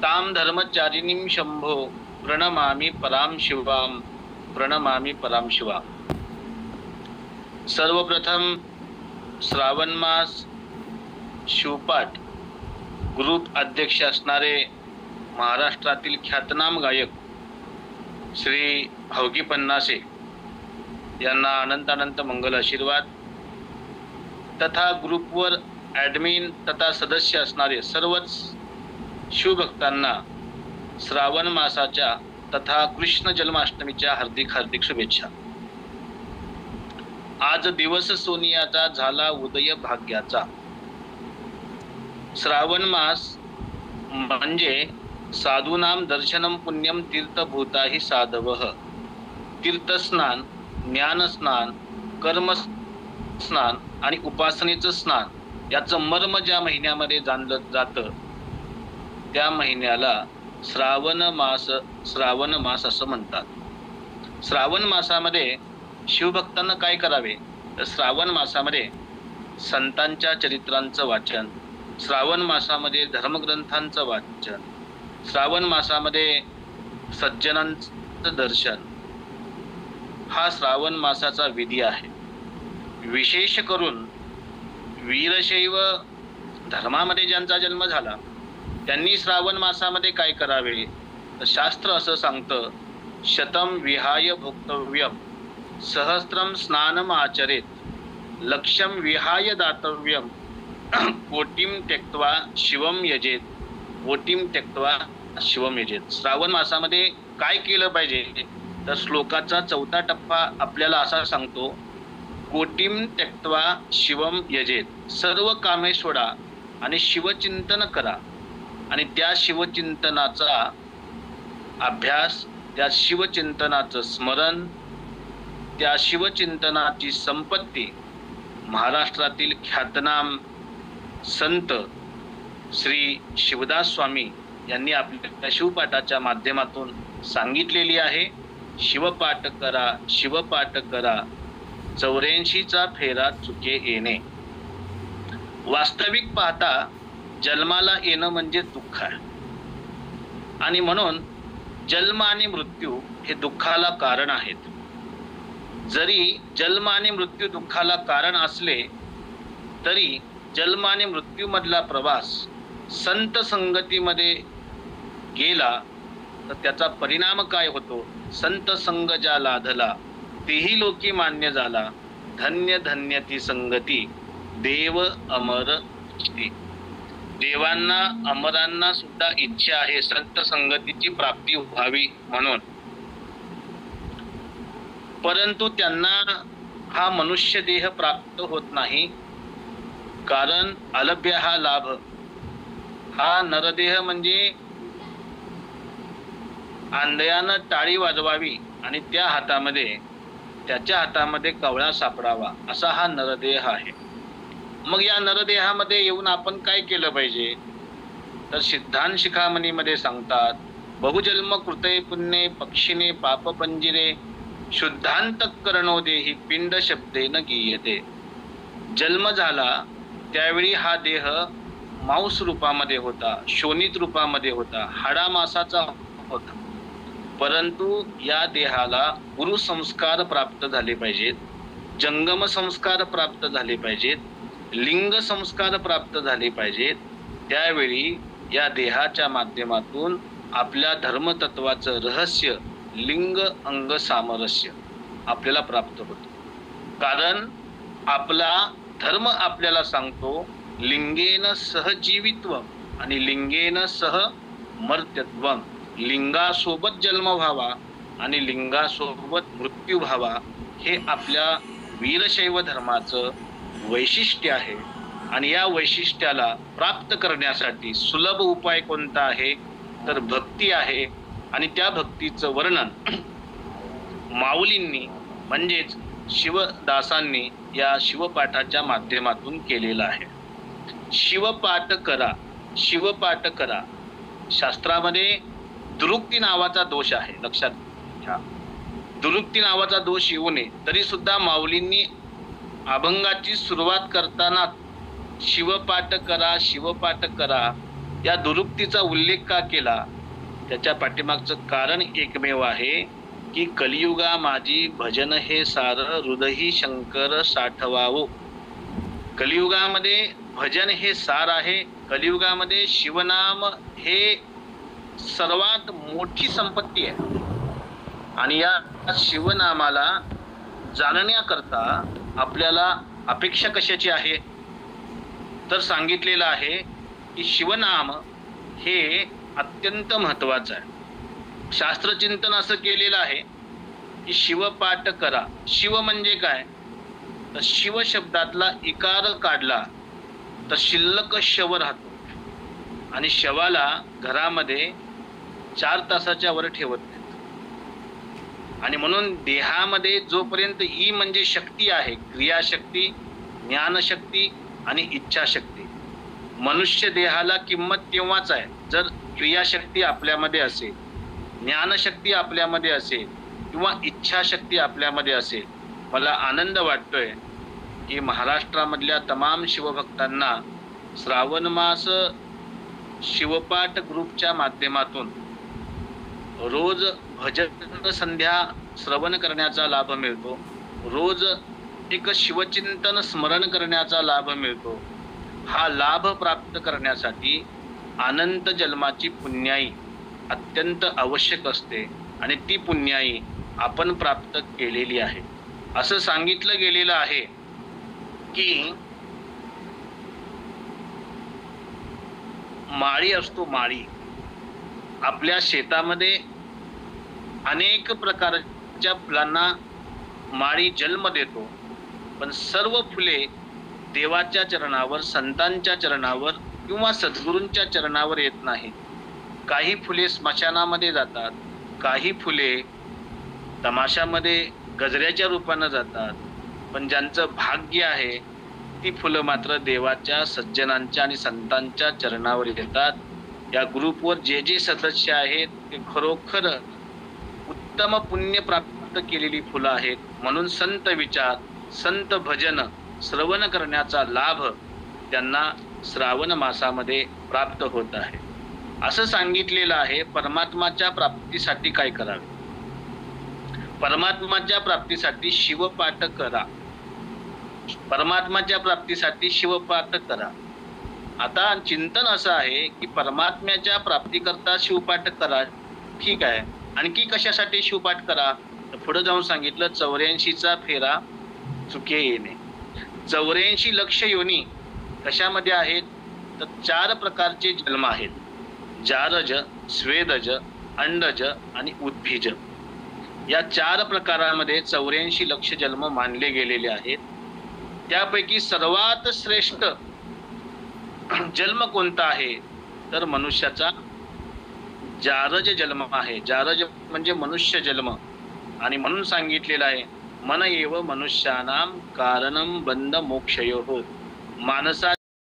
ताम धर्मचारिणीं शंभो प्रणमामि पराम शिवाम प्रणमामि पराम शिवा। सर्वप्रथम श्रावण मास शिवपाठ ग्रुप अध्यक्ष असणारे महाराष्ट्रातील ख्यातनाम गायक श्री हौगी पन्नासे यांना अनंत अनंत मंगल आशीर्वाद तथा ग्रुपवर ॲडमिन तथा सदस्य असणारे सर्वच शिवभक्तांना श्रावण मासाच्या तथा कृष्ण जन्माष्टमीच्या हार्दिक हार्दिक शुभेच्छा। आज दिवस सोनियाचा झाला उदय भाग्याचा। श्रावण मास म्हणजे साधूनाम दर्शनम पुण्यम तीर्थभूताहि साधवः। तीर्थस्नान, ज्ञानस्नान, कर्मस्नान आणि उपासनेचं स्नान याचं मर्म ज्या महिन्यामध्ये जाणलं जातं त्या महिन्याला श्रावण मास असं म्हणतात। श्रावण मासामध्ये शिवभक्तांना काय करावे तर श्रावण मासामध्ये संतांच्या चरित्रांचं वाचन, श्रावण मासामध्ये धर्मग्रंथांचं वाचन, श्रावण मासामध्ये सज्जनांचं दर्शन हा श्रावण मासाचा विधी आहे। विशेष करून वीरशैव धर्मामध्ये ज्यांचा जन्म झाला त्यांनी श्रावण मासामध्ये काय करावे तर शास्त्र असं सांगतं, शतम विहाय भोक्तव्यम सहस्त्रम स्नानम आचरेत लक्षम विहाय दातव्यम कोटिम त्यक्त्वा शिवम यजेत कोटिम त्यक्त्वा शिवम यजेत। श्रावण मासामध्ये काय केलं पाहिजे तर श्लोकाचा 4था टप्पा आपल्याला असा सांगतो, कोटिम त्यक्त्वा शिवम यजेत। सर्व कामे सोडा आणि शिवचिंतन करा आणि त्या शिवचिंतनाचा अभ्यास, त्या शिवचिंतनाचं स्मरण, त्या शिवचिंतनाची संपत्ती महाराष्ट्रातील ख्यातनाम संत श्री शिवदास स्वामी यांनी आपल्या शिवपाठाच्या माध्यमातून सांगितलेली आहे। शिवपाठ करा, शिवपाठ करा, 84चा फेरा चुके येणे। वास्तविक पाहता जन्माला येणं म्हणजे दुःख आहे आणि म्हणून जन्म आणि मृत्यू हे दुःखाला कारण आहेत। जरी जन्म आणि मृत्यू दुःखाला कारण असले तरी जन्म आणि मृत्यू मधला प्रवास संत संगतीमध्ये गेला तर त्याचा परिणाम काय होतो, संत संग ज्या लाधला तेही लोकी मान्य झाला, धन्य धन्य ती संगती देव अमर ती। देवांना अमरांना सुद्धा इच्छा आहे संत संगतीची प्राप्ती व्हावी म्हणून, परंतु त्यांना हा मनुष्य देह प्राप्त होत नाही कारण अलभ्य हा लाभ। हा नरदेह म्हणजे आंधळ्यानं टाळी वाजवावी आणि त्याच्या हातामध्ये कवळा सापडावा असा हा नरदेह आहे। मग या नरदेहामध्ये येऊन आपण काय केलं पाहिजे तर सिद्धांत शिखामणीमध्ये सांगतात, बहुजन्म कृते पुण्ये पक्षिणे पाप पंजिरे शुद्धांत करणो देही पिंड शब्देन गीयते। जन्म झाला त्यावेळी हा देह मांस रूपामध्ये होता, शोणित रूपामध्ये होता, हाडा मासाचा होता, परंतु या देहाला गुरु संस्कार प्राप्त झाले पाहिजेत, जंगम संस्कार प्राप्त झाले पाहिजेत, लिंग संस्कार प्राप्त झाले पाहिजेत। त्यावेळी या देहाच्या माध्यमातून आपल्या धर्मतत्वाचं रहस्य लिंग अंग सामरस्य आपल्याला प्राप्त होतं। कारण आपला धर्म आपल्याला सांगतो लिंगेन सह जीवित्व आणि लिंगेन सह मर्त्यत्वम। लिंगासोबत जन्म व्हावा आणि लिंगासोबत मृत्यू व्हावा हे आपल्या वीरशैव धर्माचं वैशिष्ट्य आहे आणि या वैशिष्ट्याला प्राप्त करण्यासाठी सुलभ उपाय कोणता आहे तर भक्ती आहे आणि त्या भक्तीचं वर्णन माऊलींनी म्हणजेच शिवदासांनी या शिवपाठाच्या माध्यमातून केलेलं आहे। शिवपाठ करा, शिवपाठ करा। शास्त्रामध्ये दुरुक्ती नावाचा दोष आहे, लक्षात घ्या। दुरुक्ती नावाचा दोष येऊ नये तरी सुद्धा माऊलींनी अभंगाची सुरुवात करताना शिवपाठ करा, शिवपाठ करा या दुरुक्तीचा उल्लेख का केला? त्याच्या पाठीमागचं कारण एकमेव आहे की कलियुगा माझी भजन हे सार हृदयी शंकर साठवावो. कलियुगामध्ये भजन हे सार आहे. कलियुगामध्ये शिवनाम हे सर्वात मोठी संपत्ती आहे आणि या शिवनामाला जाणण्याकरता आपल्याला अपेक्षा कशाची आहे? तर सांगितलेलं आहे की शिवनाम हे अत्यंत महत्वाचं आहे. शास्त्रचिंतन असं केलेलं आहे की शिवपाठ करा. शिव म्हणजे काय? तर शिव शब्दातला इकार काढला तर शिल्लक शव राहतो आणि शवाला घरामध्ये 4 तासाच्या वर ठेवत नाहीत. आणि म्हणून देहामध्ये जोपर्यंत ई म्हणजे शक्ती आहे, क्रियाशक्ती, ज्ञानशक्ती आणि इच्छाशक्ती. मनुष्य देहाला किंमत तेव्हाच आहे जर क्रियाशक्ती आपल्यामध्ये असेल, ज्ञानशक्ती आपल्यामध्ये असेल किंवा इच्छाशक्ती आपल्यामध्ये असेल. मला आनंद वाटतोय की महाराष्ट्रामधल्या तमाम शिवभक्तांना श्रावण मास शिवपाठ ग्रुपच्या माध्यमातून रोज भजन संध्या श्रवण करण्याचा लाभ मिळतो. रोज एक शिवचिंतन स्मरण करण्याचा लाभ मिळतो. हा लाभ प्राप्त करण्यासाठी अनंत जन्माची पुण्याई अत्यंत आवश्यक असते आणि ती पुण्याई आपण प्राप्त केलेली आहे. असं सांगितलं गेलेलं आहे की माळी असतो, माळी आपल्या शेतामध्ये अनेक प्रकारच्या फुलांना माळी जन्म देतो, पण सर्व फुले देवाच्या चरणावर, संतांच्या चरणावर किंवा सद्गुरूंच्या चरणावर येत नाहीत. काही फुले स्मशानामध्ये जातात, काही फुले तमाशामध्ये गजऱ्याच्या रूपानं जातात, पण ज्यांचं भाग्य आहे ती फुलं मात्र देवाच्या, सज्जनांच्या आणि संतांच्या चरणावर येतात. या ग्रुपवर जे जे सदस्य आहेत ते खरोखर उत्तम पुण्य प्राप्त केलेली फुलं आहेत. म्हणून संत विचार, संत भजन श्रवण करण्याचा लाभ त्यांना श्रावण मासामध्ये प्राप्त होत आहे. असं सांगितलेलं आहे परमात्माच्या प्राप्तीसाठी काय करावे? परमात्माच्या प्राप्तीसाठी शिवपाठ करा. परमात्माच्या प्राप्तीसाठी शिवपाठ करा. आता चिंतन असं आहे की परमात्म्याच्या प्राप्तीकरता शिवपाठ करा, ठीक आहे, आणखी कशासाठी शिवपाठ करा? पुढे जाऊन सांगितलं 84चा फेरा चुके येणे. 84 लक्ष योनी कशामध्ये आहेत? तर 4 प्रकारचे जन्म आहेत: जारज, स्वेदज, अंडज आणि उद्भिज. या 4 प्रकारामध्ये 84 लक्ष जन्म मानले गेलेले आहेत. त्यापैकी सर्वात श्रेष्ठ जन्म कोणता आहे? तर मनुष्याचा जारज जन्म आहे. जारज म्हणजे मनुष्य जन्म. आणि म्हणून सांगितलेलं आहे मन एव मनुष्यानाम कारणम बंध मोक्षयोः. माणसा